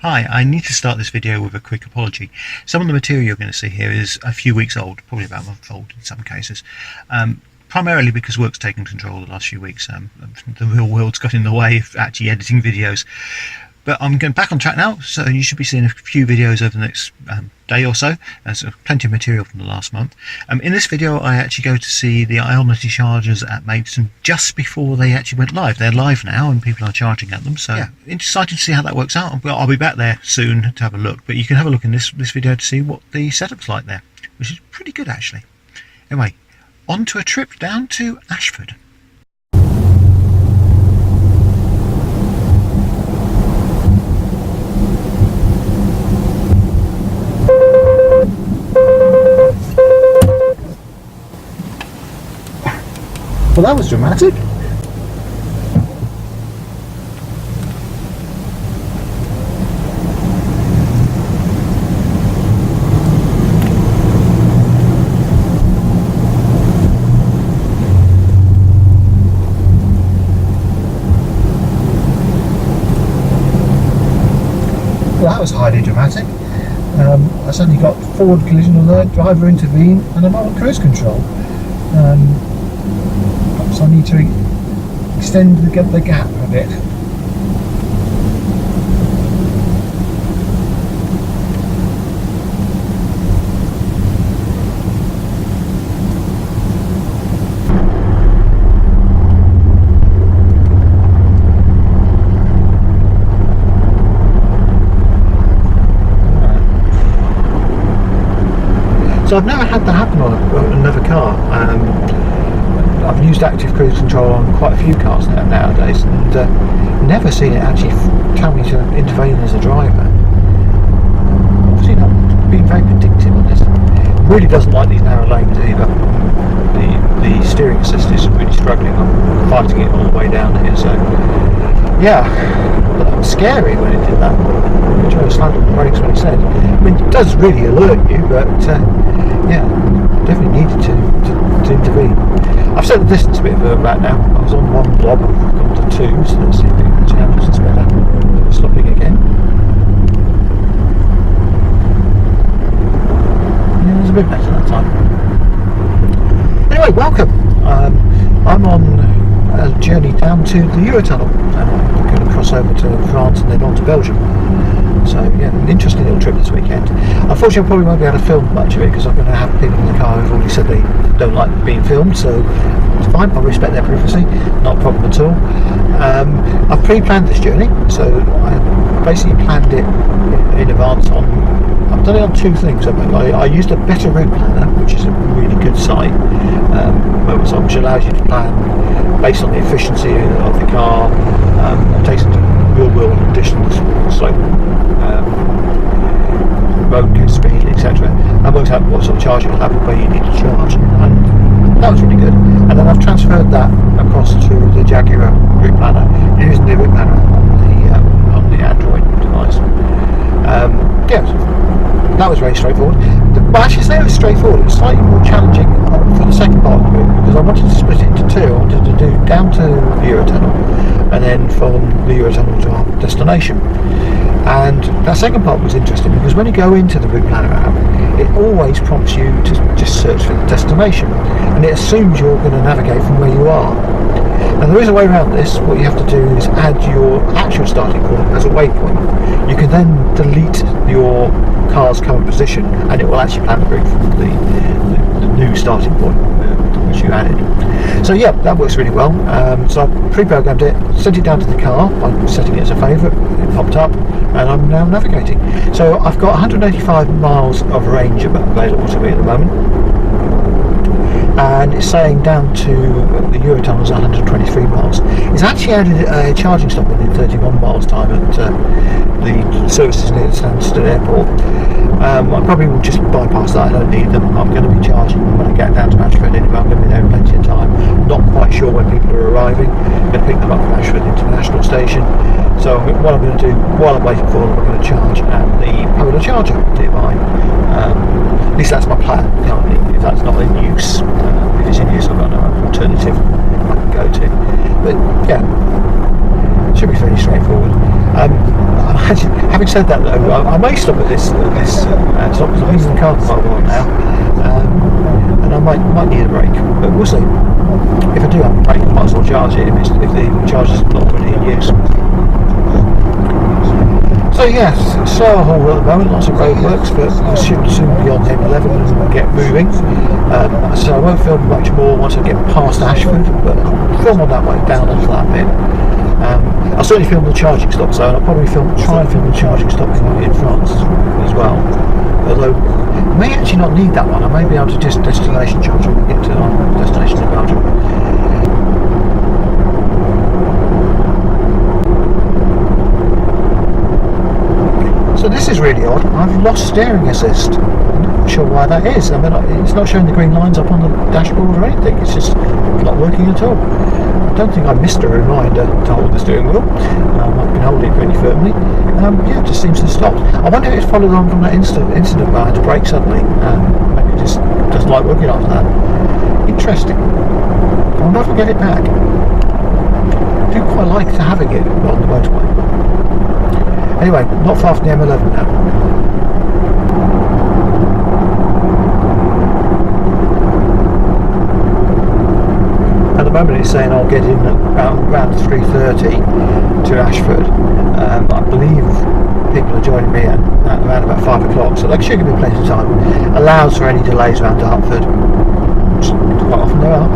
Hi, I need to start this video with a quick apology. Some of the material you're going to see here is a few weeks old, probably about a month old in some cases, primarily because work's taken control the last few weeks. The real world's got in the way of actually editing videos. But I'm going back on track now, so you should be seeing a few videos over the next day or so. There's plenty of material from the last month. In this video I actually go to see the Ionity chargers at Maidstone just before they actually went live. They're live now and people are charging at them, so yeah, excited to see how that works out. I'll be back there soon to have a look, but you can have a look in this video to see what the setup's like there, which is pretty good actually. Anyway, on to a trip down to Ashford. Well, that was dramatic. Well, that was highly dramatic. I suddenly got forward collision alert, driver intervene, and I'm on cruise control. So I need to extend the gap a bit. So I've never had that happen on another car. I've used active cruise control on quite a few cars nowadays, and never seen it actually tell me to intervene as a driver. Obviously not being very predictive on this. Really doesn't like these narrow lanes either. The steering assist is really struggling. I'm fighting it all the way down here, so yeah, but that was scary when it did that. I tried to slam on the brakes when it said. I mean, it does really alert you, but yeah, definitely needed to intervene. I've set the distance a bit further back now. I was on one blob, I've gone to two, so let's see if we can actually have distance better. Stopping again. Yeah, it was a bit better that time. Anyway, welcome. I'm on a journey down to the Eurotunnel. I'm going to cross over to France and then on to Belgium. So yeah, an interesting little trip this weekend. Unfortunately I probably won't be able to film much of it because I'm going to have people in the car who've already said they don't like being filmed, so it's fine, I'll respect their privacy, not a problem at all. I've pre-planned this journey, so I basically planned it in advance I've done it on two things. I used a better route planner, which is a really good site, which allows you to plan based on the efficiency of the car, takes into real world conditions, slope, road speed, etc. and works out what sort of charge you'll have and where you need to charge, and that was really good. And then I've transferred that across to the Jaguar route planner using the route planner on the Android device. Yeah, that was very straightforward. Well, actually, say it was straightforward. It was slightly more challenging for the second part of the route because I wanted to split it into two. I wanted to do down to the Eurotunnel and then from the Eurotunnel to our destination. And that second part was interesting because when you go into the route planner app, it always prompts you to just search for the destination, and it assumes you're going to navigate from where you are. Now there is a way around this. What you have to do is add your actual starting point as a waypoint. You can then delete your car's current position and it will actually plan the route from the new starting point which you added. So yeah, that works really well. So I pre-programmed it, sent it down to the car by setting it as a favourite. It popped up and I'm now navigating. So I've got 185 miles of range available to me at the moment, and it's saying down to the Eurotunnel is 123 miles. It's actually added a charging stop within 31 miles time at the services near Stansted Airport. I probably will just bypass that, I don't need them. I'm going to be charging when I get down to Ashford anyway. I'm going to be there in plenty of time. Not quite sure when people are arriving. I'm going to pick them up from Ashford International Station. So what I'm going to do while I'm waiting for them, I'm going to charge at the Polar charger nearby. At least that's my plan currently, if that's not in use. If it's in use, I've got no alternative I can go to. But yeah, should be fairly straightforward. I'm Having said that though, I may stop at this stop because I'm using the car quite a while now, and I might need a break, but we'll see. If I do have a break, I might as well charge it if the charger's not already in use. So yes, slow haul at the moment, lots of roadworks, but I should soon be on the M11 and get moving. So I won't film much more once I get past Ashford, but I'll film on that way down onto that bit. I'll certainly film the charging stop zone. I'll probably try and film the charging stop in France as well. Although I may actually not need that one. I may be able to just destination charge when we get to our destination in Belgium. So this is really odd. I've lost steering assist. I'm not sure why that is. I mean, it's not showing the green lines up on the dashboard or anything. It's just not working at all. I don't think I missed a reminder to hold the steering wheel. I've been holding it pretty firmly. Yeah, it just seems to stop. I wonder if it followed on from that incident where I had to brake suddenly. Maybe it just doesn't like working after that. Interesting. I wonder if I get it back. I do quite like to having it on the motorway. Anyway, not far from the M11 now. At the moment it's saying I'll get in around 3:30 to Ashford. I believe people are joining me at around about 5 o'clock, so that should give me plenty of time. Allows for any delays around Dartford, which quite often there are.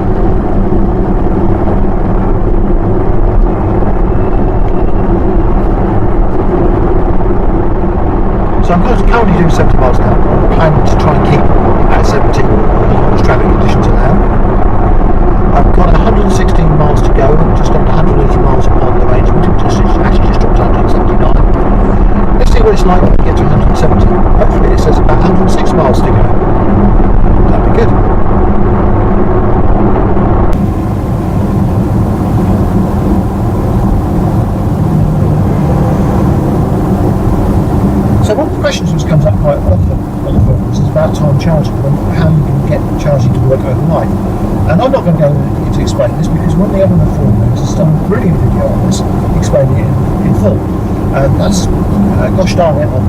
So I'm currently doing 70 miles an hour. I'm planning to try and keep at 70 as traffic conditions allow. I've got 116 miles to go, and just under 180 miles on the range, which actually just dropped to 179. Let's see what it's like when we get to 170. Hopefully it says about 106 miles to go. That'd be good. So one of the questions which comes up quite often on the forums is about time charging and how you can get charging to work overnight. And I'm not going to go into explain this because one of the other forum members has done a brilliant video on this, explaining it in full. And that's gosh darn it on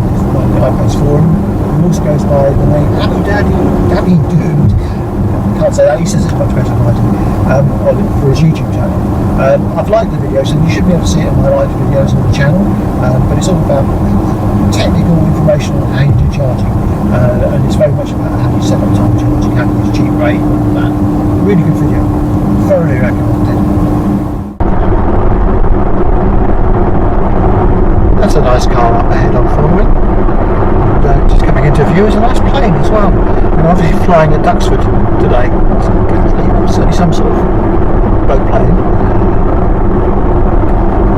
the iPace forum, who also goes by the name Daddy Dude. Can't say that, he says it's much better than I do, for his YouTube channel. I've liked the video, so you should be able to see it in my liked videos on the channel, but it's all about technical information on how you do charging, and it's very much about how you set up time charging, how you use cheap rate, and all that. Really good video, thoroughly recommended. That's a nice car up ahead I'm following, and just coming into view is a nice plane as well. And I'm obviously flying at Duxford today, it's certainly some sort of boat plane.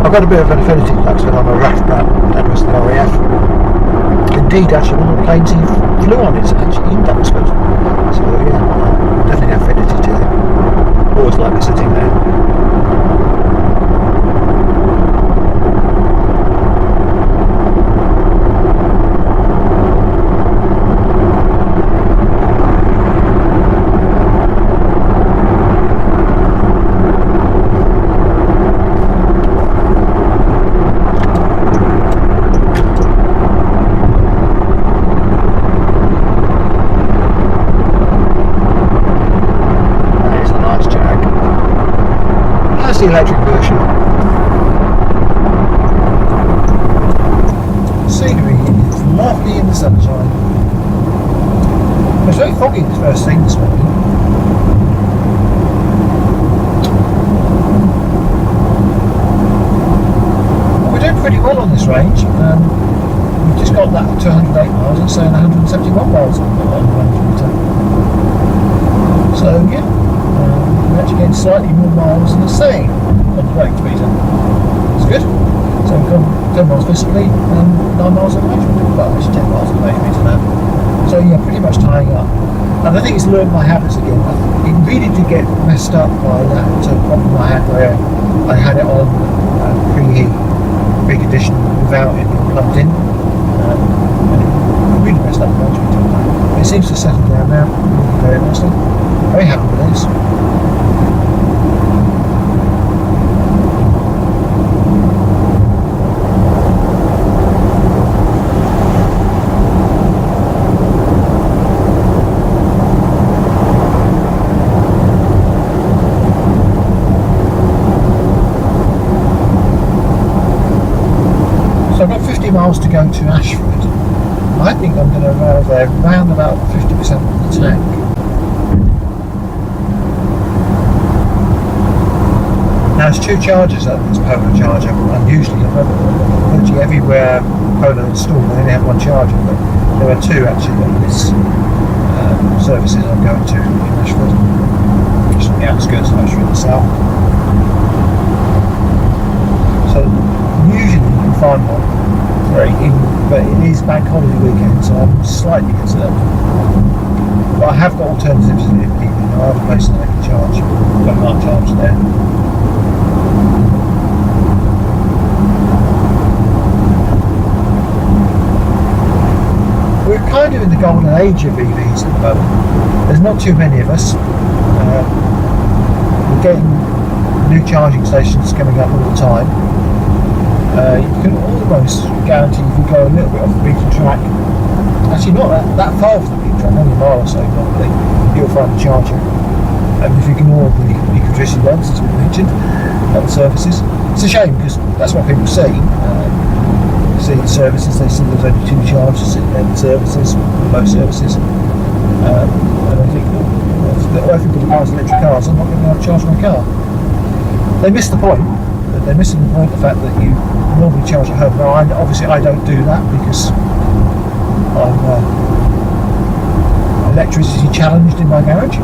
I've got a bit of an affinity to Ashford. I'm a RAF brat, Dad was the RAF. Indeed, actually, one of the planes he flew on is actually in Duxford. So yeah, definitely an affinity to it. Always like visiting there. The electric version. Scenery is lovely in the sunshine. It was very foggy the first thing this morning. Well, we're doing pretty well on this range. We've just got that 208 miles and saying 171 miles on the range meter. So yeah. We're actually getting slightly more miles than the same on the brake meter. It's good. So we've gone 10 miles physically and 9 miles on the range meter. Well, it's 10 miles on the range meter now. So yeah, pretty much tying up. And I think it's learned my habits again. It really did get messed up by that problem I had where I had it on pre-conditioned without it being plugged in. And it really messed up the range meter. It seems to settle down now very nicely. Very happy with this. So I've got 50 miles to go to Ashford. I think I'm going to arrive there around about 50% of the tank. Now there's two chargers at this Polo charger, and usually virtually everywhere Polo installed they only have one charger, but there are two actually at this services I'm going to in Ashford, just on the outskirts of Ashford itself. So usually you can find one but it is bank holiday weekend, so I'm slightly concerned. But I have got alternatives in the evening. I have a place that I can charge. I've got night charge there. We're kind of in the golden age of EVs at the moment. There's not too many of us. We're getting new charging stations coming up all the time. You can almost guarantee if you go a little bit off the beaten track, actually not that far off the beaten track, only a mile or so probably, you'll find a charger. And if you ignore the eco-efficient ones, as we mentioned, at the services, it's a shame because that's what people see. See the services, they see there's only two chargers in the services, most services. And I think, well, everybody buys electric cars, I'm not going to be able to charge my car. They miss the point. They're missing the point, the fact that you normally charge at home. Now, obviously I don't do that because I'm electricity challenged in my garage,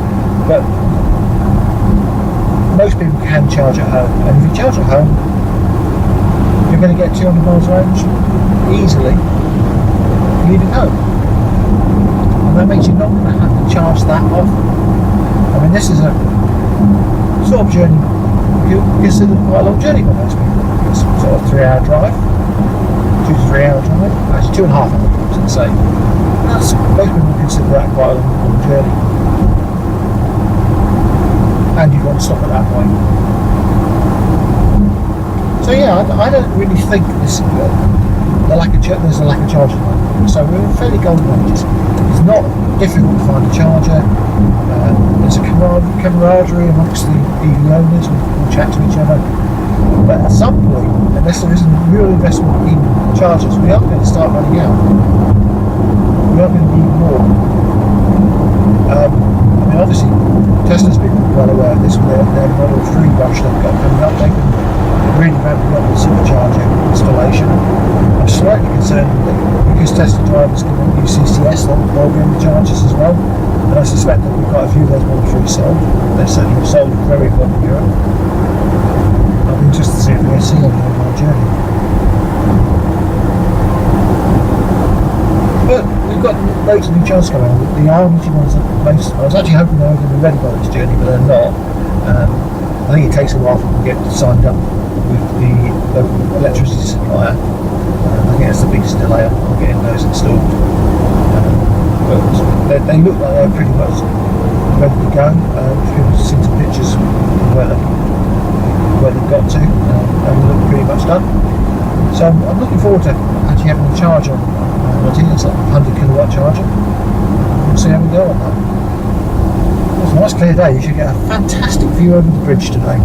but most people can charge at home, and if you charge at home you're going to get 200 miles range easily leaving home, and that means you're not going to have to charge that often. I mean, this is a sort of journey you consider quite a long journey for most people. It's sort of 3-hour drive, 2 to 3 hour drive, actually 2.5 hours I should say. That's, most people consider that quite a long journey. And you've got to stop at that point. So yeah, I don't really think this there's a lack of charging. So we're in fairly golden ages. It's not difficult to find a charger. There's a camaraderie amongst the EV owners. We all chat to each other. But at some point, unless there isn't real investment in chargers, we are going to start running out. We are going to need more. I mean, obviously, Tesla's been well aware of this with their Model 3 rush they've got coming up. They've been really ramping up the supercharger installation. I'm slightly concerned that because Tesla drivers can use CCS, they'll be on the chargers as well. And I suspect that we've got a few of those Model 3 sold. They certainly have sold very well in Europe. I'll be interested to see if we're going to see any on our journey. But we've got loads of new chargers coming on. The Unity ones are most. I was actually hoping they were going to be ready by this journey, but they're not. I think it takes a while for them to get signed up with the local electricity supplier. I think that's the biggest delay on getting those installed. But they look like they're pretty much ready to go. People have seen some pictures of where they've got to, and they look pretty much done. So I'm looking forward to actually having a charge on. I think it's like a 100 kilowatt charger. We'll see how we go on that. It's a nice clear day. You should get a fantastic view over the bridge today.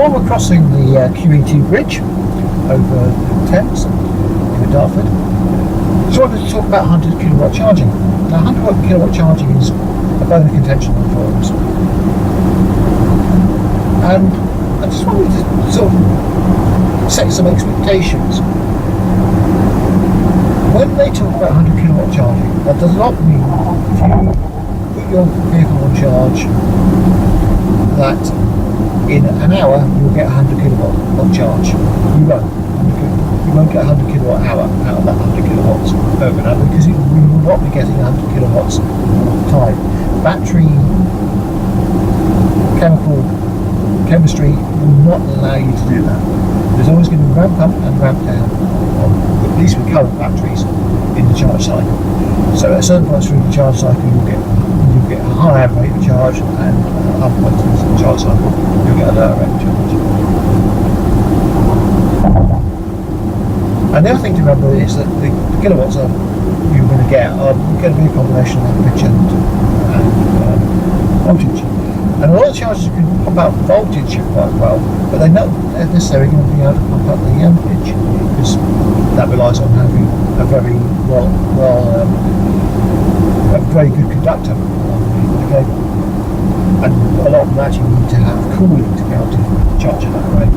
While we're crossing the QE2 bridge over the Thames in Dartford, I just wanted to talk about 100 kilowatt charging. Now 100 kilowatt charging is a bone of contention on forums, and I just wanted to sort of set some expectations. When they talk about 100 kilowatt charging, that does not mean if you put your vehicle on charge that in an hour you'll get 100 kilowatt of charge. You won't get 100 kilowatt hour out of that 100 kilowatts overnight, because we will not be getting 100 kilowatts all the time. Battery chemistry will not allow you to do that. There's always going to be ramp up and ramp down at least with current batteries in the charge cycle. So at a certain point through the charge cycle you'll get a higher rate of charge, and other points in the charge cycle you'll get a lower rate of charge. And the other thing to remember is that the kilowatts that you're going to get are going to be a combination of amperage and voltage. And a lot of chargers can pump out voltage quite well, but they're not necessarily going to be able to pump up the amperage, because that relies on having a very a very good conductor. Okay, and a lot of them actually need to have cooling to be able to charge it that way.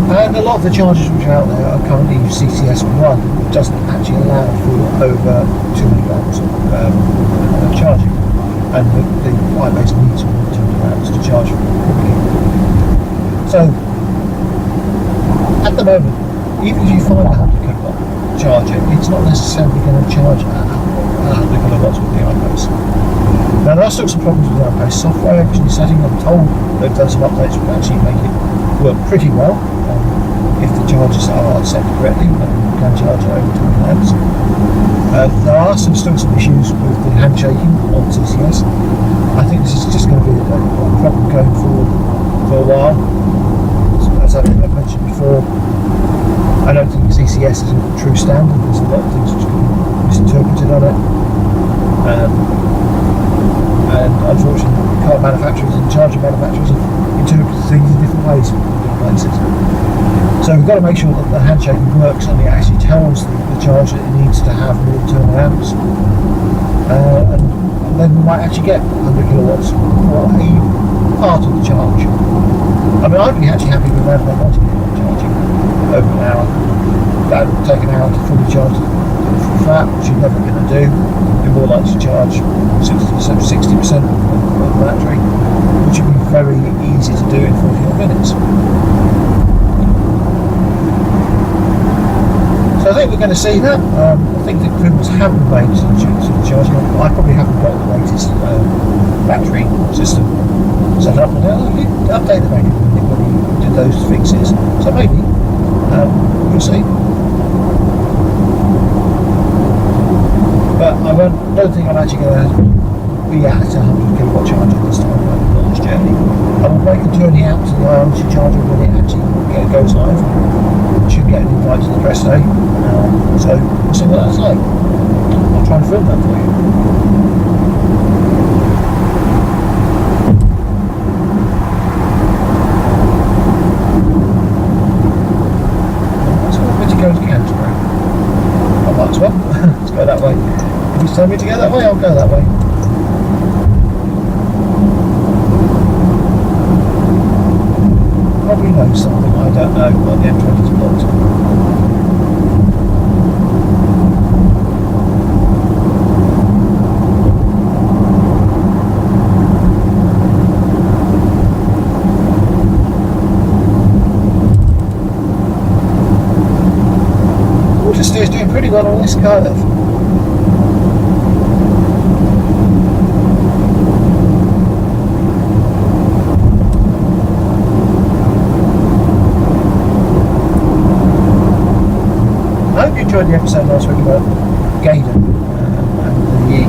And a lot of the chargers which are out there are currently CCS1, which doesn't actually allow for over 200 amps of charging. And the iPace needs more than 200 amps to charge quickly. So, at the moment, even if you find a 100 kilowatt charger, it's not necessarily going to charge at 100 kilowatts with the iPace. Now, there are still some problems with the iPace software, because you're setting them told they've done some updates which actually make it work pretty well. If the chargers are set correctly, then you can charge it over 200 amps. There are still some issues with the handshaking on CCS. I think this is just going to be a problem going forward for a while. As I've mentioned before, I don't think CCS is a true standard. There's a lot of things which can be misinterpreted on it. And unfortunately, car manufacturers and charger manufacturers have interpreted things in different ways in different places. So we've got to make sure that the handshaking works and it actually tells the charger it needs to have more than 200 amps. And then we might actually get 100 kilowatts for a part of the charge. I mean, I'd be actually happy with around about 90 kilowatt charging over an hour. That would take an hour to fully charge the flat, which you're never going to do. You're more likely to charge 60% of the battery, which would be very easy to do in 40 minutes. So I think we're going to see that. I think the improvements have been made to the charging. I probably haven't got the latest battery system set up, and I did update the manual when we did those fixes. So maybe we'll see. But I don't think I'm actually going to be at 100 kilowatt charger this time on this journey. I will make a journey out to the IoT charger when it actually goes live. Should get an invite to the press day, so we'll see what that's like. I'll try and film that for you. Let's go to Canterbury. I might as well. Let's go that way. If he's telling me to go that way, I'll go that way. Probably know something I don't know, but the M20 is blocked. Water steer's doing pretty well on this curve. I hope you enjoyed the episode last week about Gaydon and the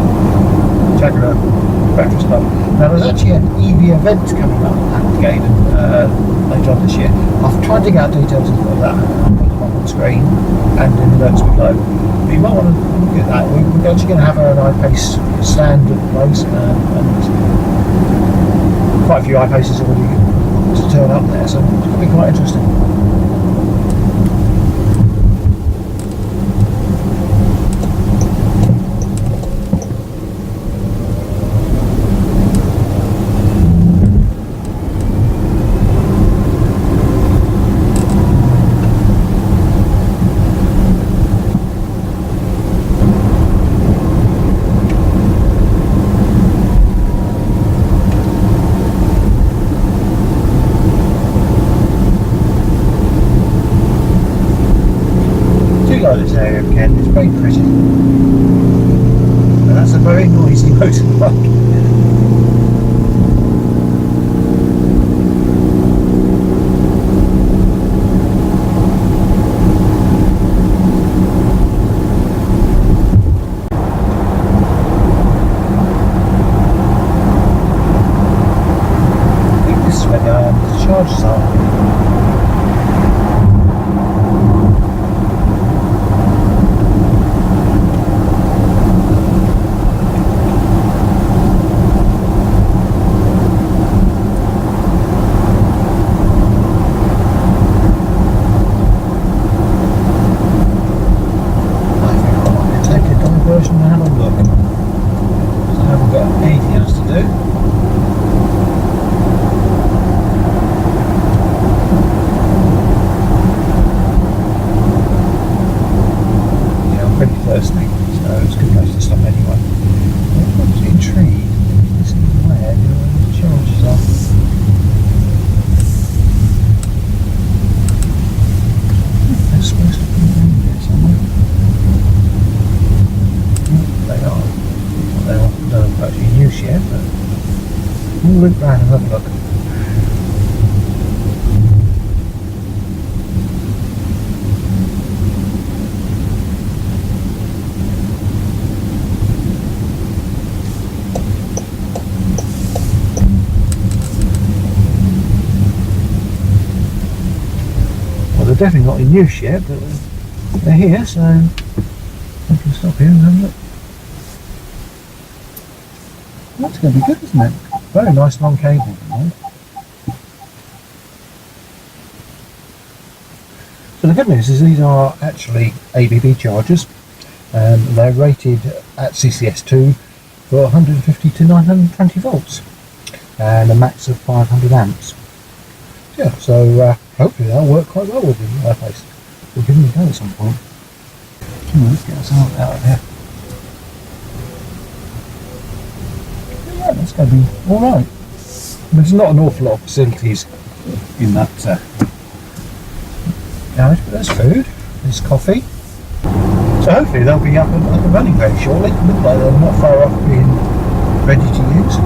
Jaguar Breakfast Club. Now there's actually an EV event coming up at Gaydon later on this year. I've tried to dig out details of that and put them up on the screen and in the notes below. But you might want to look at that. We're actually going to have an iPace stand at the place, and quite a few iPaces already to turn up there, so it's going to be quite interesting. This area of Kent is very pretty, and that's a very noisy motorbike. I think this is where the chargers are. route round and have a look. Well, they're definitely not in use yet, but they're here, so I can stop here and have a look. That's going to be good, isn't it? Very nice long cable. So the good news is these are actually ABB chargers. They're rated at CCS2 for 150 to 920 volts and a max of 500 amps. Yeah, so hopefully they'll work quite well with the IPace. We'll give them a go at some point. Let's get us out of here. Yeah, that's going to be alright. There's not an awful lot of facilities in that garage, but there's food, there's coffee. So hopefully they'll be up and running very shortly. Look like they're not far off being ready to use.